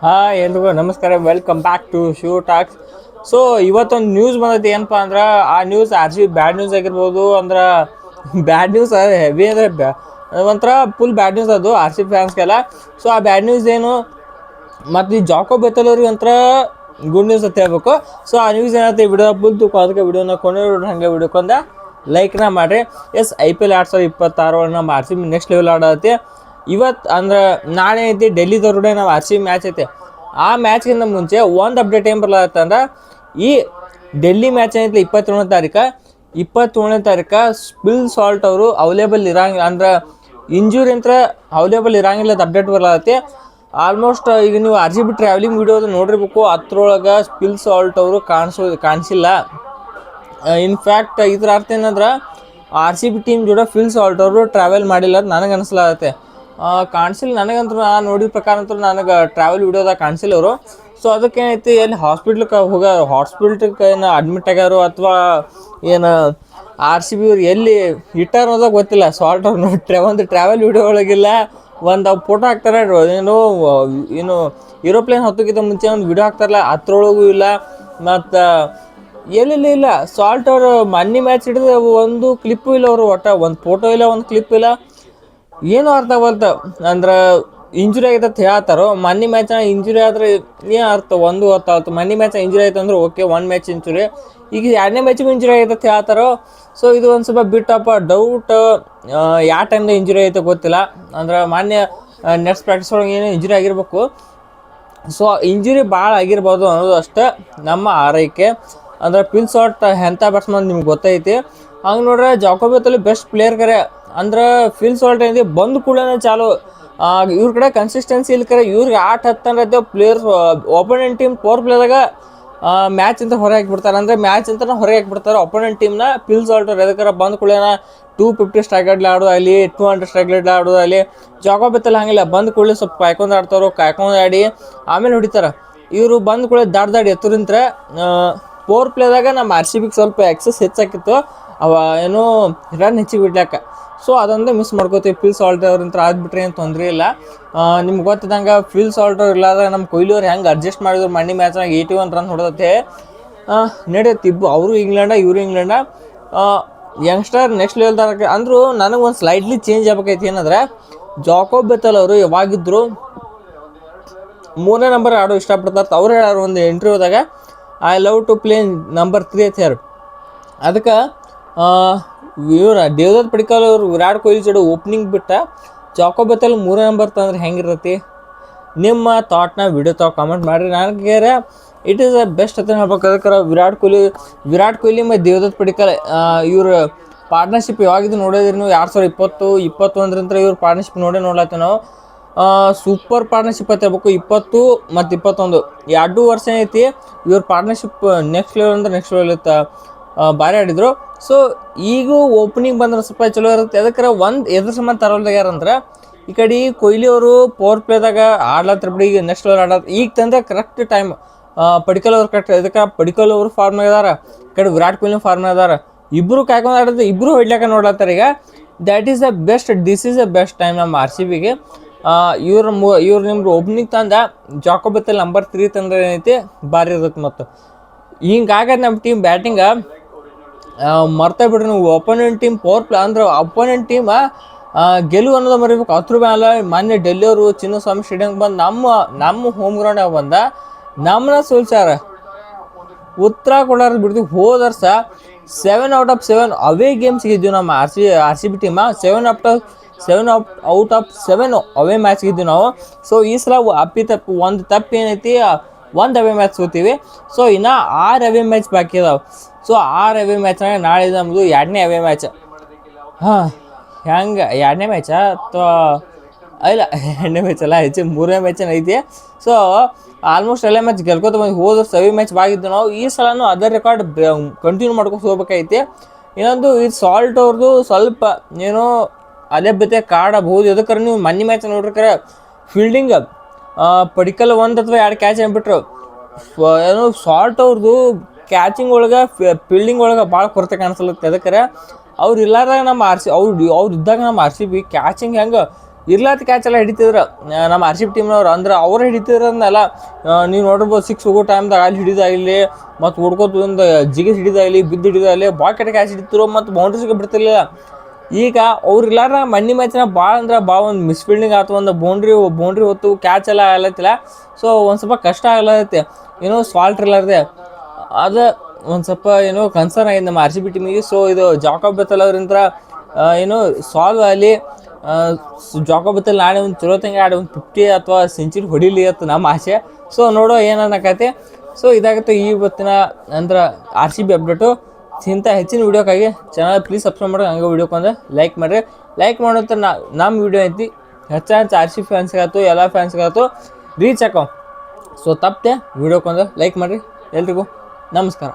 Hi ಎಲ್ರಿಗೂ ನಮಸ್ಕಾರ, welcome back to shoe talks. So ಇವತ್ತೊಂದು ನ್ಯೂಸ್ ಬಂದೈತಿ. ಏನಪ್ಪ ಅಂದ್ರೆ ಆ ನ್ಯೂಸ್ ಬ್ಯಾಡ್ ನ್ಯೂಸ್ ಆಗಿರ್ಬೋದು. ಅಂದ್ರೆ ಬ್ಯಾಡ್ ನ್ಯೂಸ್ ಹೆವಿ ಅಂದರೆ ಒಂಥರ ಫುಲ್ ಬ್ಯಾಡ್ ನ್ಯೂಸ್ ಅದು ಫ್ಯಾನ್ಸ್ಗೆಲ್ಲ. ಸೊ ಆ ಬ್ಯಾಡ್ ನ್ಯೂಸ್ ಏನು, ಮತ್ತು ಈ ಜಾಕೋ ಬೆತ್ತಲ್ ಅವ್ರಿಗೆ ಒಂಥರ ಗುಡ್ ನ್ಯೂಸ್ ಅಂತ ಹೇಳ್ಬೇಕು. ಸೊ ಆ ನ್ಯೂಸ್ ಏನೈತೆ ವಿಡಿಯೋ ಫುಲ್ ತೂಕ, ಅದಕ್ಕೆ ವಿಡಿಯೋನ ಕೊಂಡು ಹಾಗೆ ವಿಡಿಯೋಕೊಂಡ ಲೈಕ್ನ ಮಾಡಿರಿ. IPL 2026 ನಮ್ಮ ನೆಕ್ಸ್ಟ್ ಲೆವೆಲ್ ಆಡತ್ತೆ. ಇವತ್ತು ಅಂದ್ರೆ ನಾಳೆ ಐತಿ ಡೆಲ್ಲಿದವ್ರ ನಾವು ಮ್ಯಾಚ್ ಐತೆ. ಆ ಮ್ಯಾಚ್ಗಿಂತ ಮುಂಚೆ ಒಂದು ಅಪ್ಡೇಟ್ ಏನು ಬರಲಾಗತ್ತೆ ಅಂದ್ರೆ, ಈ ಡೆಲ್ಲಿ ಮ್ಯಾಚ್ ಏನೈತಿ 27ನೇ ತಾರೀಕು ಸ್ಪಿಲ್ ಸಾಲ್ಟ್ ಅವರು ಅವೈಲೇಬಲ್ ಇರಂಗಿಲ್ಲ, ಅಂದ್ರೆ ಇಂಜೂರಿ ಅಂತ ಅವೈಲೇಬಲ್ ಇರಂಗಿಲ್ಲ ಅಂತ ಅಪ್ಡೇಟ್ ಬರಲಾಗತ್ತೆ. ಆಲ್ಮೋಸ್ಟ್ ಈಗ ನೀವು RCB ಟ್ರಾವೆಲಿಂಗ್ ವಿಡಿಯೋದು ನೋಡಿರ್ಬೇಕು, ಅದ್ರೊಳಗೆ ಸ್ಪಿಲ್ ಸಾಲ್ಟ್ ಅವರು ಕಾಣಿಸಿಲ್ಲ. ಇನ್ಫ್ಯಾಕ್ಟ್ ಇದ್ರ ಅರ್ಥ ಏನಂದ್ರೆ RCB ಟೀಮ್ ಜೋಡ ಫಿಲ್ ಸಾಲ್ಟ್ ಅವರು ಟ್ರಾವೆಲ್ ಮಾಡಿಲ್ಲ ಅಂತ ನನಗೆ ಅನಿಸ್ಲಾಗತ್ತೆ. ಕಾಣಿಸಿಲ್ಲ ನನಗಂತೂ, ನಾನು ನೋಡಿದ ಪ್ರಕಾರ ಅಂತೂ ನನಗೆ ಟ್ರಾವೆಲ್ ವಿಡಿಯೋದಾಗ ಕಾಣಿಸಿಲ್ಲ ಅವರು. ಸೊ ಅದಕ್ಕೇನೈತಿ, ಎಲ್ಲಿ ಹಾಸ್ಪಿಟ್ಲಿಗೆ ಹಾಸ್ಪಿಟ್ಲಿಗೆ ಏನು ಅಡ್ಮಿಟ್ ಆಗ್ಯಾರೋ ಅಥವಾ ಏನು RCB ಅವ್ರು ಎಲ್ಲಿ ಇಟ್ಟಾರ ಅನ್ನೋದಾಗ ಗೊತ್ತಿಲ್ಲ. ಸಾಲ್ಟ್ ಅವ್ರು ಒಂದು ಟ್ರಾವೆಲ್ ವಿಡಿಯೋ ಒಳಗಿಲ್ಲ, ಒಂದು ಫೋಟೋ ಹಾಕ್ತಾರೆ. ಏನು ಏರೋಪ್ಲೇನ್ ಹತ್ತೋಕ್ಕಿಂತ ಮುಂಚೆ ಒಂದು ವಿಡಿಯೋ ಹಾಕ್ತಾರಲ್ಲ, ಅದ್ರೊಳಗೂ ಇಲ್ಲ. ಮತ್ತು ಎಲ್ಲಿ ಇಲ್ಲ ಸಾಲ್ಟ್ ಅವರು ಮನ್ನಿ ಮ್ಯಾಚ್ ಹಿಡಿದು ಒಂದು ಕ್ಲಿಪ್ಪು ಇಲ್ಲ, ಅವರು ಒಟ್ಟು ಒಂದು ಫೋಟೋ ಇಲ್ಲ, ಒಂದು ಕ್ಲಿಪ್ ಇಲ್ಲ. ಏನು ಅರ್ಥ ಆಗಲ್ತ. ಅಂದ್ರೆ ಇಂಜುರಿ ಆಗೈತೆ ಹೇಳ್ತಾರೋ, ಮನ್ನಿ ಮ್ಯಾಚ್ ಇಂಜುರಿ ಆದರೆ ಏನು ಅರ್ಥ ಒಂದು ಗೊತ್ತಾಗುತ್ತೆ. ಮನ್ನಿ ಮ್ಯಾಚ್ ಇಂಜುರಿ ಆಯ್ತು ಅಂದ್ರೆ ಓಕೆ, ಒಂದು ಮ್ಯಾಚ್ ಇಂಜುರಿ. ಈಗ 2ನೇ ಮ್ಯಾಚಿಗೂ ಇಂಜುರಿ ಆಗೈತೆ ಹೇಳ್ತಾರೋ. ಸೊ ಇದು ಒಂದು ಸ್ವಲ್ಪ ಬಿಟ್ಟಪ್ಪ ಡೌಟ್. ಯಾವ ಟೈಮ್ದಾಗ ಇಂಜುರಿ ಐತೆ ಗೊತ್ತಿಲ್ಲ. ಅಂದ್ರೆ ಮಾನ್ಯ ನೆಕ್ಸ್ಟ್ ಪ್ರಾಕ್ಟೀಸ್ ಒಳಗೆ ಏನೋ ಇಂಜುರಿ ಆಗಿರ್ಬೇಕು. ಸೊ ಇಂಜುರಿ ಭಾಳ ಆಗಿರ್ಬೋದು ಅನ್ನೋದು ಅಷ್ಟೇ ನಮ್ಮ ಆರೈಕೆ. ಅಂದ್ರೆ ಫಿಲ್ ಸಾಲ್ಟ್ ಎಂಥ ಬ್ಯಾಟ್ಸ್ಮನ್ ನಿಮ್ಗೆ ಗೊತ್ತೈತಿ. ಹಂಗೆ ನೋಡ್ರೆ ಜಾಕೋ ಬೆತ್ತಲ್ ಬೆಸ್ಟ್ ಪ್ಲೇಯರ್ ಕರೆ. ಅಂದ್ರೆ ಫಿಲ್ ಸಾಲ್ಟ್ ಏನಿದೆ ಬಂದು ಕೂಡ ಚಾಲು. ಇವ್ರ ಕಡೆ ಕನ್ಸಿಸ್ಟೆನ್ಸಿ ಇಲ್ಲ ಕರೆ. ಇವ್ರಿಗೆ ಹತ್ತಂದ್ರೆ ಪ್ಲೇಯರ್ಸ್ ಒಪೋನೆಂಟ್ ಟೀಮ್ ಪವರ್ ಪ್ಲೇದಾಗ ಮ್ಯಾಚ್ ಅಂತ ಹೊರಗೆ ಹಾಕಿಬಿಡ್ತಾರೆ. ಅಂದರೆ ಮ್ಯಾಚ್ ಅಂತ ಹೊರಗೆ ಹಾಕಿಬಿಡ್ತಾರೆ ಒಪೋನೆಂಟ್ ಟೀಮ್ನ. ಫಿಲ್ ಸಾಲ್ಟ್ ಅವ್ರು ಎದಕ್ಕಾರ ಬಂದು ಕೂಡ 250 ಸ್ಟ್ರೈಕ್ ರೇಟ್ ಆಡೋದಾಗಲಿ, 200 ಸ್ಟ್ರೈಕ್ ರೇಟ್ ಆಡೋದಾಗಲಿ. ಜಾಕೋ ಬೆತ್ತಲ್ ಹಂಗಿಲ್ಲ, ಬಂದು ಕೂಡಲೇ ಸ್ವಲ್ಪ ಕಾಯ್ಕೊಂಡು ಆಡಿ ಆಮೇಲೆ ಹೊಡಿತಾರೆ. ಇವರು ಬಂದು ಕೂಡ ದಾಡಿ ಎತ್ತರಿಂತ ಪವರ್ ಪ್ಲೇದಾಗ ನಮ್ಮ RCBಗೆ ಸ್ವಲ್ಪ ಎಕ್ಸಸ್ ಹೆಚ್ಚಾಕಿತ್ತು. ಏನೋ ರನ್ ಹೆಚ್ಚಿಗೆ ಬಿಡ್ಲಾಕ. ಸೊ ಅದೊಂದೇ ಮಿಸ್ ಮಾಡ್ಕೋತೀವಿ. ಫಿಲ್ ಸಾಲ್ಟ್ ಅವ್ರಂತ ಆದ್ಬಿಟ್ರೆ ಏನು ತೊಂದರೆ ಇಲ್ಲ. ನಿಮ್ಗೆ ಗೊತ್ತಿದ್ದಂಗೆ ಫಿಲ್ ಸಾಲ್ಟ್ ಅವ್ರು ಇಲ್ಲಾದಾಗ ನಮ್ಮ ಕೊಹ್ಲಿ ಅವ್ರು ಹೆಂಗೆ ಅಡ್ಜಸ್ಟ್ ಮಾಡಿದ್ರು ಮಣ್ಣಿ ಮ್ಯಾಚ್ನಾಗ 81 ರನ್ ಹೊಡೆದತ್ತೆ ನಡೆಯುತ್ತೆ. ಅವರು ಇವರು ಇಂಗ್ಲೆಂಡ ಯಂಗ್ಸ್ಟರ್ ನೆಕ್ಸ್ಟ್ ಲೆವೆಲ್ದಾಗ. ಅಂದರೂ ನನಗೆ ಒಂದು ಸ್ಲೈಟ್ಲಿ ಚೇಂಜ್ ಆಗ್ಬೇಕೈತಿ. ಏನಂದ್ರೆ ಜಾಕೋ ಬೆತ್ತಲ್ ಅವರು ಯಾವಾಗಿದ್ದರು 3ನೇ ನಂಬರ್ ಆಡೋ ಇಷ್ಟಪಡ್ತಾರೆ. ಅವ್ರು ಹೇಳೋರು ಒಂದು ಇಂಟರ್ವ್ಯೂದಾಗ, I love to play number 3 ಅಂತ ಹೇಳಿ. ಅದಕ್ಕೆ ದೇವದತ್ ಪಡಿಕ್ಕಲ್ ಅವರು ವಿರಾಟ್ ಕೊಹ್ಲಿ ಜೋಡಿ ಓಪನಿಂಗ್ ಬಿಟ್ಟ ಜಾಕೋ ಬೆತ್ತಲ್ 3ನೇ ನಂಬರ್ ತಂದ್ರೆ ಹೆಂಗಿರತ್ತೆ? ನಿಮ್ಮ ಥಾಟ್ನ ವಿಡಿಯೋ ಕಮೆಂಟ್ ಮಾಡಿರಿ. ನನಗೆ ಇಟ್ ಈಸ್ ಅ ಬೆಸ್ಟ್ ಅಂತ ಹೇಳ್ಬೇಕು. ಅದಕ್ಕೆ ವಿರಾಟ್ ಕೊಹ್ಲಿ ಮತ್ತು ದೇವದತ್ ಪಡಿಕ್ಕಲ್ ಇವ್ರ ಪಾರ್ಟ್ನರ್ಶಿಪ್ ಯಾವಾಗಿದ್ದು ನೋಡಿದ್ರಿ ನೀವು? 2020-21 ಇವ್ರ ಪಾರ್ಟ್ನರ್ಶಿಪ್ ನೋಡ್ಲತ್ತೀವಿ ನಾವು. ಸೂಪರ್ ಪಾರ್ಟ್ನರ್ಶಿಪ್ ಅಂತ ಹೇಳ್ಬೇಕು. 20 ಮತ್ತು 21 2 ವರ್ಷ ಐತಿ ಇವ್ರ ಪಾರ್ಟ್ನರ್ಶಿಪ್. ನೆಕ್ಸ್ಟ್ ಲೆವೆಲ್ ಅಂದ್ರೆ ನೆಕ್ಸ್ಟ್ ಲೆವೆಲ್ ಇತ್ತು, ಭಾರಿ ಆಡಿದ್ರು. ಸೊ ಈಗೂ ಓಪನಿಂಗ್ ಬಂದ್ರೆ ಸ್ವಲ್ಪ ಚಲೋ ಇರುತ್ತೆ. ಅದಕ್ಕೆ ಎದ್ರ ಸಂಬಂಧ ತರೋಲ್ದಾಗ್ಯಾರಂದ್ರೆ, ಈ ಕಡೆ ಕೊಹ್ಲಿ ಅವರು ಪವರ್ ಪ್ಲೇದಾಗ ಆಡ್ಲತ್ತರ ಬಿಡಿ, ಈಗ ನೆಕ್ಸ್ಟ್ ಲೆವೆಲ್ ಈಗ ತಂದ್ರೆ ಕರೆಕ್ಟ್ ಟೈಮ್. ಪಡಿಕ್ಕಲ್ ಅವ್ರು ಕರೆಕ್ಟ್. ಇದಕ್ಕೆ ಪಡಿಕ್ಕಲ್ ಅವರು ಫಾರ್ಮ್ನಾಗ ಇದಾರೆ, ಈ ಕಡೆ ವಿರಾಟ್ ಕೊಹ್ಲಿ ಫಾರ್ಮ್ನಾಗ ಇದಾರೆ. ಇಬ್ಬರು ಕಾಯ್ಕೊಂಡು ಆಡಿದ್ರೆ ಇಬ್ಬರು ಹೊಡ್ಲಿಕ್ಕೆ ನೋಡ್ಲತ್ತಾರೆ ಈಗ. This is the best time ನಮ್ಮ RCBಗೆ. ಇವ್ರು ನಿಮ್ಗೆ ಓಪನಿಂಗ್ ತಂದ ಜಾಕೋ ಬೆತ್ತಲ್ ನಂಬರ್ 3 ತಂದ್ರೆ ಏನೈತಿ ಭಾರಿ ಇರುತ್ತೆ. ಮತ್ತು ಹಿಂಗಾಗತ್ತೆ ನಮ್ಮ ಟೀಮ್ ಬ್ಯಾಟಿಂಗ. ಮರ್ತಾ ಬಿಡ್ರಿ ನೀವು, ಒಪೋನೆಂಟ್ ಟೀಮ್ ಪವರ್ ಪ್ಲೇ ಅಂದ್ರೆ ಒಪೋನೆಂಟ್ ಟೀಮ್ ಗೆಲುವು ಅನ್ನೋದು ಮರಿಬೇಕು. ಅದ್ರ ಮೇಲೆ ಮೊನ್ನೆ ಡೆಲ್ಲಿಯವರು ಚಿನ್ನಸ್ವಾಮಿ ಸ್ಟೇಡಿಯಂಗೆ ಬಂದು ನಮ್ಮ ಹೋಮ್ ಗ್ರೌಂಡಾಗ ಬಂದ ನಮ್ಮನ್ನ ಸೋಲ್ಸ್ಯಾರ. ಉತ್ತರ ಕೊಡೋರು ಬಿಡ್ತೀವಿ. ಹೋದ ವರ್ಷ 7 ಔಟ್ ಆಫ್ 7 ಅವೇ ಗೇಮ್ಸ್ಗೆ ಇದ್ದೀವಿ ನಮ್ಮ RCB ಟೀಮ. 7 ಔಟ್ ಆಫ್ 7 ಅವೇ ಮ್ಯಾಚ್ಗೆ ಇದ್ದೀವಿ ನಾವು. ಸೊ ಈ ಸಲ ಒಂದು ತಪ್ಪು ಏನೈತಿ, ಒಂದು ಅವೇ ಮ್ಯಾಚ್ ಸೋತೀವಿ. ಸೊ ಇನ್ನು 6 ಅವೇ ಮ್ಯಾಚ್ ಬಾಕಿ ಇದಾವೆ. ಸೊ 6 ಅವೇ ಮ್ಯಾಚ್ನಾಗ ನಾಳೆ ನಮ್ಮದು 2ನೇ ಅವೇ ಮ್ಯಾಚ್. ಹೆಂಗೆ 2ನೇ ಮ್ಯಾಚಾ ಅಥವಾ ಇಲ್ಲ 2ನೇ ಮ್ಯಾಚ್ ಅಲ್ಲ, 3ನೇ ಮ್ಯಾಚನ ಐತಿ. ಸೊ ಆಲ್ಮೋಸ್ಟ್ ಎಲ್ಲ ಮ್ಯಾಚ್ ಗೆಲ್ಕೋತ ಬಂದು ಹೋದ ಅವೇ ಮ್ಯಾಚ್ ಬಾಗಿದ್ದು ನಾವು. ಈ ಸಲನೂ ಅದರ್ ರೆಕಾರ್ಡ್ ಕಂಟಿನ್ಯೂ ಮಾಡ್ಕೊಂಡು ಹೋಗ್ಬೇಕೈತಿ. ಇನ್ನೊಂದು ಇದು ಸಾಲ್ಟ್ ಅವ್ರದ್ದು ಸ್ವಲ್ಪ ಏನೋ ಅಲೆಬತ್ತೆ ಕಾಡಬಹುದು. ಎದಕ್ಕಾರ ನೀವು ಮನ್ನಿ ಮ್ಯಾಚ್ ನೋಡ್ರಿಕರ ಫೀಲ್ಡಿಂಗ್ ಪಡಿಕ್ಕಲ್ 1 ಅಥವಾ 2 ಕ್ಯಾಚ್ ಅಂದ್ಬಿಟ್ರು. ಏನೋ ಸಾಲ್ಟ್ ಅವ್ರದ್ದು ಕ್ಯಾಚಿಂಗ್ ಒಳಗೆ ಫೀಲ್ಡಿಂಗ್ ಒಳಗೆ ಭಾಳ ಕೊರತೆ ಕಾಣಿಸ್ಲತ್ತೆ. ಅದಕ್ಕೆ ಅವ್ರು ಇಲ್ಲಾರ್ದಾಗ ನಮ್ಮ ಅವ್ರು ಇದ್ದಾಗ ನಮ್ಮ RCB ಕ್ಯಾಚಿಂಗ್ ಹೆಂಗೆ ಇರ್ಲಾತ ಕ್ಯಾಚ್ ಎಲ್ಲ ಹಿಡಿತಿದ್ರು ನಮ್ಮ ಆರ್ ಸಿ ಬಿ ಟೀಮ್ನವ್ರು. ಅಂದ್ರೆ ಅವ್ರು ಹಿಡಿತಿದ್ರು ಅಂದಲ್ಲ, ನೀವು ನೋಡಿರ್ಬೋದು 6 ಹೋಗೋ ಟೈಮ್ದಾಗ ಅಲ್ಲಿ ಹಿಡಿದಾಗಲಿ ಮತ್ತು ಹುಡ್ಕೋತ ಒಂದು ಜಿಗಿದು ಹಿಡಿದಾಗಲಿ ಬಿದ್ದು ಹಿಡಿದಾಗಲಿ ಭಾಳ ಕಡೆ ಕ್ಯಾಚ್ ಹಿಡಿತಿರು ಮತ್ತು ಬೌಂಡ್ರೀಸ್ಗೆ ಬಿಡ್ತಿರ್ಲಿಲ್ಲ. ಈಗ ಅವ್ರು ಇಲ್ಲಾರ ಮಣ್ಣಿ ಮ್ಯಾಚ್ನಾಗ ಭಾಳ ಅಂದ್ರೆ ಭಾಳ ಒಂದು ಮಿಸ್ಫೀಲ್ಡಿಂಗ್ ಆಯ್ತು, ಒಂದು ಬೌಂಡ್ರಿ ಹೊತ್ತು ಕ್ಯಾಚ್ ಎಲ್ಲ ಆಗ್ಲತ್ತಿಲ್ಲ. ಸೊ ಒಂದು ಸ್ವಲ್ಪ ಕಷ್ಟ ಆಗ್ಲತ್ತೈತೆ ಏನೋ ಸಾಲ್ಟ್ ಇರ್ಲಾರ್ದೆ. ಅದು ಒಂದು ಸ್ವಲ್ಪ ಏನೋ ಕನ್ಸರ್ನ್ ಆಗಿದೆ ನಮ್ಮ ಆರ್ ಸಿ ಬಿ ಟೀಮಿಗೆ. ಸೊ ಇದು ಜಾಕೋಬ್ ಬೆಥೆಲ್ ಅವರಿಂದ ಏನೋ ಸಾಲ್ವ್ ಆಗಲಿ. ಜಾಕೋಬ್ ಬೆಥೆಲ್ ನಾಳೆ ಒಂದು ಚಲೋ ತಂಗ ಆಡಿ ಒಂದು 50 ಅಥವಾ ಸೆಂಚುರಿ ಹೊಡಿಲಿ ಅಂತ ನಮ್ಮ ಆಸೆ. ಸೊ ನೋಡೋ ಏನನ್ನಕೈತಿ. ಸೊ ಇದಾಗುತ್ತೆ ಇವತ್ತಿನ ಅಂದ್ರೆ ಆರ್ ಸಿ ಬಿ ಅಪ್ಡೇಟು. ಇಂಥ ಹೆಚ್ಚಿನ ವೀಡಿಯೋಕ್ಕಾಗಿ ಚಾನಲ್ ಪ್ಲೀಸ್ ಸಬ್ಸ್ಕ್ರೈಬ್ ಮಾಡಿ, ಹಂಗೆ ವೀಡಿಯೋಕೊಂದು ಲೈಕ್ ಮಾಡಿರಿ. ಲೈಕ್ ಮಾಡೋಂಥ ನಮ್ಮ ವೀಡಿಯೋ ಐತಿ ಹೆಚ್ಚು ಆರ್ ಸಿ ಬಿ ಫ್ಯಾನ್ಸ್ಗಾಯ್ತು ಎಲ್ಲ ಫ್ಯಾನ್ಸ್ಗಾಯ್ತು ರೀಚ್ ಹಾಕೋ. ಸೊ ತಪ್ಪದೆ ವೀಡಿಯೋಕೊಂದು ಲೈಕ್ ಮಾಡಿರಿ. ಎಲ್ರಿಗೂ ನಮಸ್ಕಾರ.